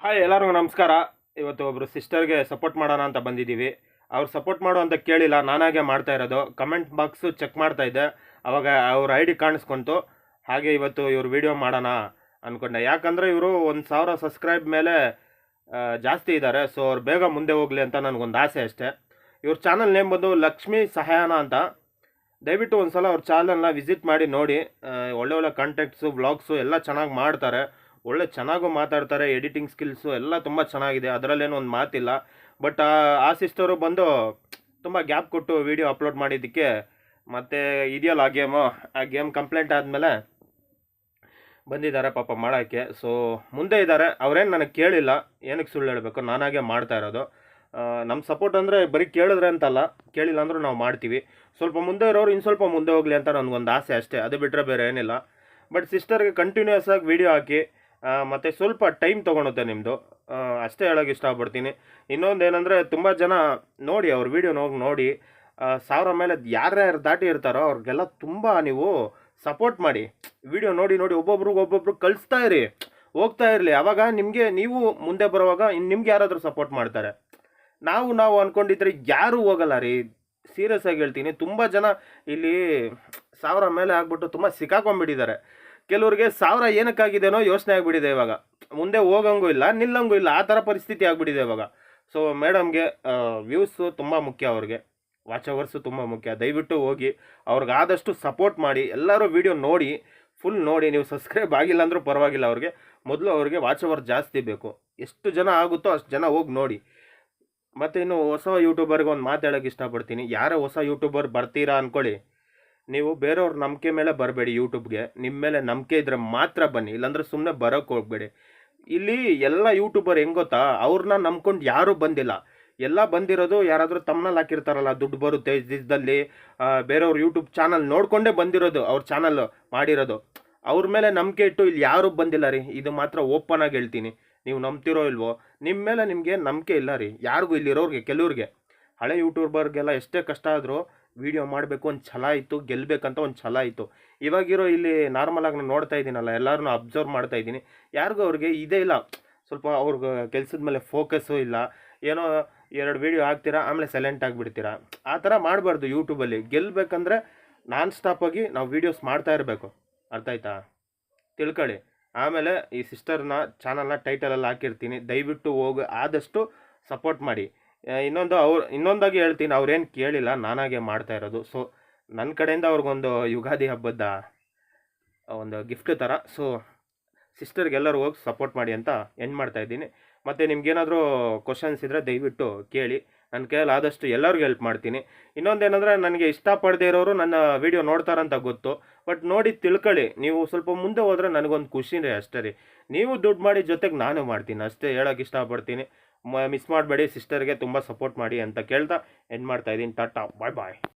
Hi ಎಲ್ಲರಿಗೂ ನಮಸ್ಕಾರ. ಇವತ್ತು ಒಬ್ಬರು ಸಿಸ್ಟರ್ಗೆ ಸಪೋರ್ಟ್ ಮಾಡೋಣ ಅಂತ ಬಂದಿದ್ದೀವಿ. ಅವ್ರು ಸಪೋರ್ಟ್ ಮಾಡು ಅಂತ ಕೇಳಿಲ್ಲ, ನಾನಾಗೆ ಮಾಡ್ತಾ ಇರೋದು. ಕಮೆಂಟ್ ಬಾಕ್ಸು ಚೆಕ್ ಮಾಡ್ತಾ ಇದ್ದೆ, ಅವಾಗ ಅವ್ರ ಐ ಡಿ ಕಾಣಿಸ್ಕೊಂತು. ಹಾಗೆ ಇವತ್ತು ಇವ್ರು ವಿಡಿಯೋ ಮಾಡೋಣ ಅಂದ್ಕೊಂಡೆ. ಯಾಕಂದರೆ ಇವರು 1000 ಸಬ್ಸ್ಕ್ರೈಬ್ ಮೇಲೆ ಜಾಸ್ತಿ ಇದ್ದಾರೆ. ಸೊ ಅವ್ರು ಬೇಗ ಮುಂದೆ ಹೋಗಲಿ ಅಂತ ನನಗೊಂದು ಆಸೆ ಅಷ್ಟೇ. ಇವ್ರ ಚಾನಲ್ ನೇಮ್ ಬಂದು ಲಕ್ಷ್ಮೀ ಸಹಾಯನ ಅಂತ. ದಯವಿಟ್ಟು ಒಂದು ಸಲ ಅವ್ರ ಚಾನಲ್ನ ವಿಸಿಟ್ ಮಾಡಿ ನೋಡಿ. ಒಳ್ಳೆ ಒಳ್ಳೆ ಕಂಟೆಂಟ್ಸು ವ್ಲಾಗ್ಸು ಎಲ್ಲ ಚೆನ್ನಾಗಿ ಮಾಡ್ತಾರೆ. ಚೆನ್ನಾಗೂ ಮಾತಾಡ್ತಾರೆ. ಎಡಿಟಿಂಗ್ ಸ್ಕಿಲ್ಸು ಎಲ್ಲ ತುಂಬ ಚೆನ್ನಾಗಿದೆ, ಅದರಲ್ಲೇನೋ ಒಂದು ಮಾತಿಲ್ಲ. ಬಟ್ ಆ ಸಿಸ್ಟರು ಬಂದು ತುಂಬ ಗ್ಯಾಪ್ ಕೊಟ್ಟು ವೀಡಿಯೋ ಅಪ್ಲೋಡ್ ಮಾಡಿದ್ದಕ್ಕೆ ಮತ್ತು ಇದೆಯಲ್ಲ ಆ ಗೇಮ್ ಕಂಪ್ಲೇಂಟ್ ಆದಮೇಲೆ ಬಂದಿದ್ದಾರೆ ಪಾಪ ಮಾಡೋಕ್ಕೆ. ಸೊ ಮುಂದೆ ಇದ್ದಾರೆ. ಅವರೇನು ನನಗೆ ಕೇಳಿಲ್ಲ, ಏನಕ್ಕೆ ಸುಳ್ಳು ಹೇಳಬೇಕು, ನಾನಾಗೆ ಮಾಡ್ತಾ ಇರೋದು. ನಮ್ಮ ಸಪೋರ್ಟ್ ಅಂದರೆ ಬರೀ ಕೇಳಿದ್ರೆ ಅಂತಲ್ಲ, ಕೇಳಿಲ್ಲ ಅಂದರೂ ನಾವು ಮಾಡ್ತೀವಿ. ಸ್ವಲ್ಪ ಮುಂದೆ ಇರೋರು ಇನ್ನು ಸ್ವಲ್ಪ ಮುಂದೆ ಹೋಗಲಿ ಅಂತ ನನಗೊಂದು ಆಸೆ ಅಷ್ಟೇ, ಅದು ಬಿಟ್ಟರೆ ಬೇರೆ ಏನಿಲ್ಲ. ಬಟ್ ಸಿಸ್ಟರ್ಗೆ ಕಂಟಿನ್ಯೂಸ್ ಆಗಿ ವೀಡಿಯೋ ಹಾಕಿ ಮತ್ತು ಸ್ವಲ್ಪ ಟೈಮ್ ತೊಗೊಳುತ್ತೆ ನಿಮ್ಮದು, ಅಷ್ಟೇ ಹೇಳೋಕ್ಕೆ ಇಷ್ಟಪಡ್ತೀನಿ. ಇನ್ನೊಂದು ಏನಂದರೆ, ತುಂಬ ಜನ ನೋಡಿ ಅವ್ರ ವೀಡಿಯೋ ನೋಡಿ 1000 ಮೇಲೆ ಯಾರ್ಯಾರು ದಾಟಿ ಇರ್ತಾರೋ ಅವ್ರಿಗೆಲ್ಲ ತುಂಬ ನೀವು ಸಪೋರ್ಟ್ ಮಾಡಿ. ವೀಡಿಯೋ ನೋಡಿ ಒಬ್ಬೊಬ್ರಿಗೆ ಕಳಿಸ್ತಾ ಇರಿ, ಹೋಗ್ತಾ ಇರಲಿ. ಆವಾಗ ನಿಮಗೆ ನೀವು ಮುಂದೆ ಬರುವಾಗ ನಿಮ್ಗೆ ಯಾರಾದರೂ ಸಪೋರ್ಟ್ ಮಾಡ್ತಾರೆ. ನಾವು ಅಂದ್ಕೊಂಡಿದ್ರೆ ಯಾರೂ ಹೋಗಲ್ಲ ರೀ, ಸೀರಿಯಸ್ ಆಗಿ ಹೇಳ್ತೀನಿ. ತುಂಬ ಜನ ಇಲ್ಲಿ 1000 ಮೇಲೆ ಆಗ್ಬಿಟ್ಟು ತುಂಬ ಸಿಕ್ಕಾಕೊಂಡ್ಬಿಟ್ಟಿದ್ದಾರೆ. ಕೆಲವ್ರಿಗೆ 1000 ಏನಕ್ಕಾಗಿದೆನೋ ಯೋಚನೆ ಆಗಿಬಿಟ್ಟಿದೆ ಇವಾಗ. ಮುಂದೆ ಹೋಗಂಗೂ ಇಲ್ಲ, ನಿಲ್ಲಂಗೂ ಇಲ್ಲ, ಆ ಥರ ಪರಿಸ್ಥಿತಿ ಆಗಿಬಿಟ್ಟಿದೆ ಇವಾಗ. ಸೊ ಮೇಡಮ್ಗೆ ವ್ಯೂಸು ತುಂಬ ಮುಖ್ಯ, ಅವ್ರಿಗೆ ವಾಚ್ ಅವರ್ಸು ತುಂಬ ಮುಖ್ಯ. ದಯವಿಟ್ಟು ಹೋಗಿ ಅವ್ರಿಗಾದಷ್ಟು ಸಪೋರ್ಟ್ ಮಾಡಿ. ಎಲ್ಲರೂ ವೀಡಿಯೋ ನೋಡಿ, ಫುಲ್ ನೋಡಿ. ನೀವು ಸಬ್ಸ್ಕ್ರೈಬ್ ಆಗಿಲ್ಲ ಅಂದರೂ ಪರವಾಗಿಲ್ಲ, ಮೊದಲು ಅವ್ರಿಗೆ ವಾಚ್ ಅವರ್ ಜಾಸ್ತಿ ಬೇಕು. ಎಷ್ಟು ಜನ ಆಗುತ್ತೋ ಅಷ್ಟು ಜನ ಹೋಗಿ ನೋಡಿ. ಮತ್ತು ಇನ್ನು ಹೊಸ ಯೂಟ್ಯೂಬರ್ಗೆ ಒಂದು ಮಾತಾಡೋಕ್ಕೆ ಇಷ್ಟಪಡ್ತೀನಿ. ಯಾರೇ ಹೊಸ ಯೂಟ್ಯೂಬರ್ ಬರ್ತೀರಾ ಅಂದ್ಕೊಳ್ಳಿ, ನೀವು ಬೇರೆಯವ್ರ ನಂಬಿಕೆ ಮೇಲೆ ಬರಬೇಡಿ. ಯೂಟ್ಯೂಬ್ಗೆ ನಿಮ್ಮ ಮೇಲೆ ನಂಬಿಕೆ ಇದ್ದರೆ ಮಾತ್ರ ಬನ್ನಿ, ಇಲ್ಲಾಂದ್ರೆ ಸುಮ್ಮನೆ ಬರೋಕ್ಕೆ ಹೋಗಬೇಡಿ. ಇಲ್ಲಿ ಎಲ್ಲ ಯೂಟ್ಯೂಬರ್ ಹೆಂಗೆ ಗೊತ್ತಾ, ಅವ್ರನ್ನ ನಂಬ್ಕೊಂಡು ಯಾರೂ ಬಂದಿಲ್ಲ. ಎಲ್ಲ ಬಂದಿರೋದು ಯಾರಾದರೂ ತಮ್ಮನಲ್ಲಿ ಹಾಕಿರ್ತಾರಲ್ಲ, ದುಡ್ಡು ಬರುತ್ತೆ ದಿವಸದಲ್ಲಿ, ಬೇರೆಯವ್ರ ಯೂಟ್ಯೂಬ್ ಚಾನಲ್ ನೋಡಿಕೊಂಡೇ ಬಂದಿರೋದು, ಅವ್ರ ಚಾನಲ್ ಮಾಡಿರೋದು. ಅವ್ರ ಮೇಲೆ ನಂಬಿಕೆ ಇಟ್ಟು ಇಲ್ಲಿ ಯಾರೂ ಬಂದಿಲ್ಲ ರೀ. ಇದು ಮಾತ್ರ ಓಪನ್ ಆಗಿ ಹೇಳ್ತೀನಿ. ನೀವು ನಂಬ್ತಿರೋ ಇಲ್ವೋ, ನಿಮ್ಮ ಮೇಲೆ ನಿಮಗೆ ನಂಬಿಕೆ ಇಲ್ಲ ರೀ ಯಾರಿಗೂ. ಇಲ್ಲಿರೋರಿಗೆ ಕೆಲವ್ರಿಗೆ, ಹಳೆ ಯೂಟ್ಯೂಬರ್ಗೆಲ್ಲ ಎಷ್ಟೇ ಕಷ್ಟ ಆದರೂ ವೀಡಿಯೋ ಮಾಡಬೇಕು ಒಂದು ಛಲ ಇತ್ತು, ಗೆಲ್ಲಬೇಕಂತ ಒಂದು ಛಲ ಇತ್ತು. ಇವಾಗಿರೋ ಇಲ್ಲಿ ನಾರ್ಮಲಾಗಿ ನಾನು ನೋಡ್ತಾ ಇದ್ದೀನಲ್ಲ, ಎಲ್ಲರೂ ಅಬ್ಸರ್ವ್ ಮಾಡ್ತಾ ಇದ್ದೀನಿ, ಯಾರಿಗೂ ಅವ್ರಿಗೆ ಇದೇ ಇಲ್ಲ. ಸ್ವಲ್ಪ ಅವ್ರಿಗೆ ಕೆಲಸದ ಮೇಲೆ ಫೋಕಸ್ಸು ಇಲ್ಲ. ಏನೋ 2 ವೀಡಿಯೋ ಹಾಕ್ತೀರಾ, ಆಮೇಲೆ ಸೈಲೆಂಟ್ ಆಗಿಬಿಡ್ತೀರಾ. ಆ ಥರ ಮಾಡಬಾರ್ದು. ಯೂಟ್ಯೂಬಲ್ಲಿ ಗೆಲ್ಲಬೇಕಂದ್ರೆ ನಾನ್ ಸ್ಟಾಪಾಗಿ ನಾವು ವೀಡಿಯೋಸ್ ಮಾಡ್ತಾ ಇರಬೇಕು. ಅರ್ಥ ಆಯ್ತಾ? ತಿಳ್ಕೊಳ್ಳಿ. ಆಮೇಲೆ ಈ ಸಿಸ್ಟರ್ನ ಚಾನಲ್ನ ಟೈಟಲಲ್ಲಿ ಹಾಕಿರ್ತೀನಿ, ದಯವಿಟ್ಟು ಹೋಗಿ ಆದಷ್ಟು ಸಪೋರ್ಟ್ ಮಾಡಿ. ಇನ್ನೊಂದಾಗಿ ಹೇಳ್ತೀನಿ, ಅವ್ರೇನು ಕೇಳಿಲ್ಲ, ನಾನಾಗೆ ಮಾಡ್ತಾ ಇರೋದು. ಸೊ ನನ್ನ ಕಡೆಯಿಂದ ಅವ್ರಿಗೊಂದು ಯುಗಾದಿ ಹಬ್ಬದ ಒಂದು ಗಿಫ್ಟ್ ಥರ. ಸೊ ಸಿಸ್ಟರ್ಗೆಲ್ಲರೂ ಹೋಗಿ ಸಪೋರ್ಟ್ ಮಾಡಿ ಅಂತ ಎಂಡ್ ಮಾಡ್ತಾಯಿದ್ದೀನಿ. ಮತ್ತು ನಿಮ್ಗೇನಾದರೂ ಕ್ವಶನ್ಸ್ ಇದ್ದರೆ ದಯವಿಟ್ಟು ಕೇಳಿ, ನನ್ನ ಕೈಯಲ್ಲಿ ಆದಷ್ಟು ಎಲ್ಲರಿಗೂ ಹೆಲ್ಪ್ ಮಾಡ್ತೀನಿ. ಇನ್ನೊಂದೇನೆಂದರೆ, ನನಗೆ ಇಷ್ಟಪಡದೇ ಇರೋರು ನನ್ನ ವೀಡಿಯೋ ನೋಡ್ತಾರಂತ ಗೊತ್ತು, ಬಟ್ ನೋಡಿ ತಿಳ್ಕೊಳ್ಳಿ. ನೀವು ಸ್ವಲ್ಪ ಮುಂದೆ ಹೋದರೆ ನನಗೊಂದು ಖುಷಿನೇ ಅಷ್ಟೇ ರೀ. ನೀವು ದುಡ್ಡು ಮಾಡಿ ಜೊತೆಗೆ ನಾನು ಮಾಡ್ತೀನಿ, ಅಷ್ಟೇ ಹೇಳೋಕ್ಕೆ ಇಷ್ಟಪಡ್ತೀನಿ. ಮಿಸ್ ಮಾಡಬೇಡಿ. ಸಿಸ್ಟರ್ಗೆ ತುಂಬ ಸಪೋರ್ಟ್ ಮಾಡಿ ಅಂತ ಕೇಳ್ತಾ ಎಂಡ್ ಮಾಡ್ತಾಯಿದ್ದೀನಿ. ಟಾಟಾ, ಬಾಯ್ ಬಾಯ್.